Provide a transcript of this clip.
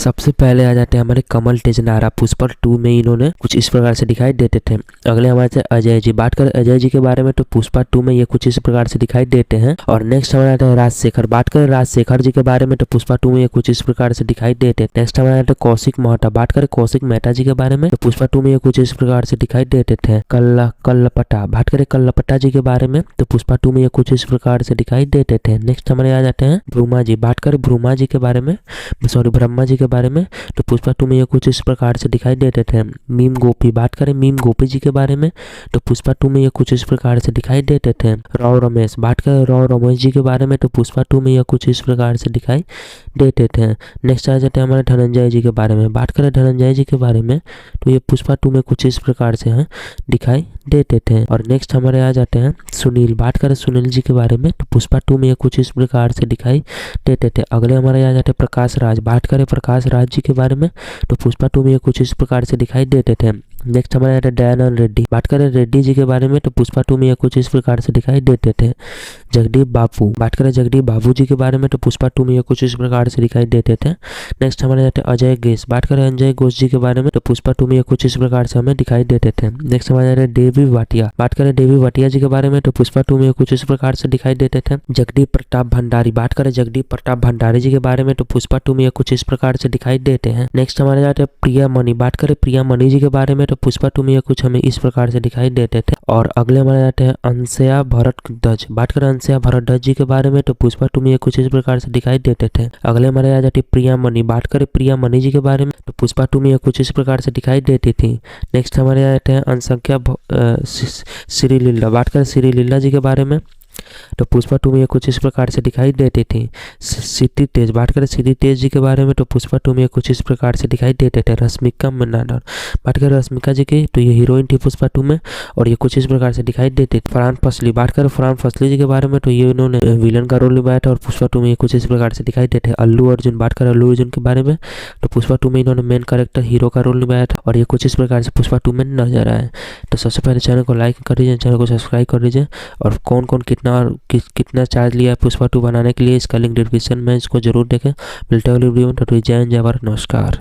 सबसे पहले आ जाते हैं हमारे कमल तेजनारा। पुष्पा 2 में इन्होंने कुछ इस प्रकार से दिखाई देते थे। अगले हमारे थे अजय जी। बात करें अजय जी के बारे में तो पुष्पा 2 में ये कुछ इस प्रकार से दिखाई देते हैं। और नेक्स्ट हमारे आता है राजशेखर। बात करें राजशेखर जी के बारे में तो पुष्पा 2 में ये कुछ इस प्रकार से दिखाई देते हैं। नेक्स्ट हमारे आता है कौशिक मेहता। बात करें कौशिक मेहता जी के बारे में तो पुष्पा 2 में ये कुछ इस प्रकार से दिखाई देते थे। कल्लपट्टा। बात करें कल्लपट्टा जी के बारे में तो पुष्पा 2 में ये कुछ इस प्रकार से दिखाई देते थे। नेक्स्ट हमारे आ जाते हैं ब्रूमा जी। बात करें ब्रूमा जी के बारे में, सॉरी ब्रह्मा जी के बारे में तो पुष्पा 2 में ये कुछ इस प्रकार से दिखाई देते थे। मीम गोपी। बात करें मीम गोपी जी के बारे में तो पुष्पा 2 में ये कुछ इस प्रकार से दिखाई देते थे। राव रमेश। बात करें राव रमेश जी के बारे में तो पुष्पा 2 में ये कुछ इस प्रकार से दिखाई देते थे। नेक्स्ट आ जाते हैं हमारे धनंजय जी के बारे में। बात करें धनंजय जी के बारे में तो ये पुष्पा 2 में कुछ इस प्रकार से दिखाई देते थे। और नेक्स्ट हमारे आ जाते हैं सुनील। बात करें सुनील जी के बारे में तो पुष्पा 2 में ये कुछ इस प्रकार से दिखाई देते थे। अगले हमारे आ जाते हैं प्रकाश राज। बात करें प्रकाश राज जी के बारे में तो पुष्पा 2 में ये कुछ इस प्रकार से दिखाई देते थे। नेक्स्ट हमारे आता है दयानंद रेड्डी। बात करें रेड्डी जी के बारे में तो पुष्पा 2 में ये कुछ इस प्रकार से दिखाई देते थे। जगदीप बाबू। बात करें जगदीप बाबू जी के बारे में तो पुष्पा 2 में ये कुछ इस प्रकार से दिखाई देते थे। नेक्स्ट हमारे आते हैं अजय घोष। बात करें अजय घोष जी के बारे में तो पुष्पा 2 में ये कुछ इस प्रकार से हमें दिखाई देते थे। नेक्स्ट हमारे आते हैं देवी भाटिया। बात करें देवी भाटिया जी के बारे में तो पुष्पा 2 में ये कुछ इस प्रकार से दिखाई देते थे। जगदीप प्रताप भंडारी। बात करें जगदीप प्रताप भंडारी जी के बारे में तो पुष्पा 2 में ये कुछ इस प्रकार से दिखाई देते हैं। नेक्स्ट हमारे आते हैं प्रिया मणि। बात करें प्रिया मणि जी के बारे में तो पुष्पा 2 में ये कुछ हमें इस प्रकार से दिखाई देते थे। और अगले हमारे आते हैं अंशया भरद्वाज। बात करें अंशया भरद्वाज जी के बारे में तो पुष्पा 2 में ये कुछ इस प्रकार से दिखाई देते थे। अगले हमारे आ जाती है प्रिया मणि। बात करें प्रिया मणि जी के बारे में तो पुष्पा 2 में ये कुछ इस प्रकार से दिखाई देती थी। नेक्स्ट हमारे आ जाते हैं अंशक्या श्रीलीला। बात करें श्रीलीला जी के बारे में तो पुष्पा 2 में ये कुछ इस प्रकार से दिखाई देती थी। सिद्धि तेज। बात करें सिद्धि तेज जी के बारे में तो पुष्पा 2 में ये कुछ इस प्रकार से दिखाई देते थे। रश्मिका मंदाना। बात करें रश्मिका जी की तो ये हीरोइन थी पुष्पा 2 में और ये कुछ इस प्रकार से दिखाई देती थी। फरहान फसली। बात करें फरहान फसली जी के बारे में तो ये इन्होंने विलन का रोल निभाया था और पुष्पा 2 में ये कुछ इस प्रकार से दिखाई देते थे। अल्लू अर्जुन। बात करें अल्लू अर्जुन के बारे में तो पुष्पा 2 में इन्होंने मेन कैरेक्टर हीरो का रोल निभाया था और ये कुछ इस प्रकार से पुष्पा 2 में नजर आए। तो सबसे पहले चैनल को लाइक कर दीजिए, चैनल को सब्सक्राइब कर दीजिए। और कौन कौन कितना चार्ज लिया है पुष्पा 2 बनाने के लिए इसका लिंक डिस्क्रिप्शन में, इसको जरूर देखें। मिलते हैं अगली वीडियो में। तो जय हिंद, जय भारत, नमस्कार।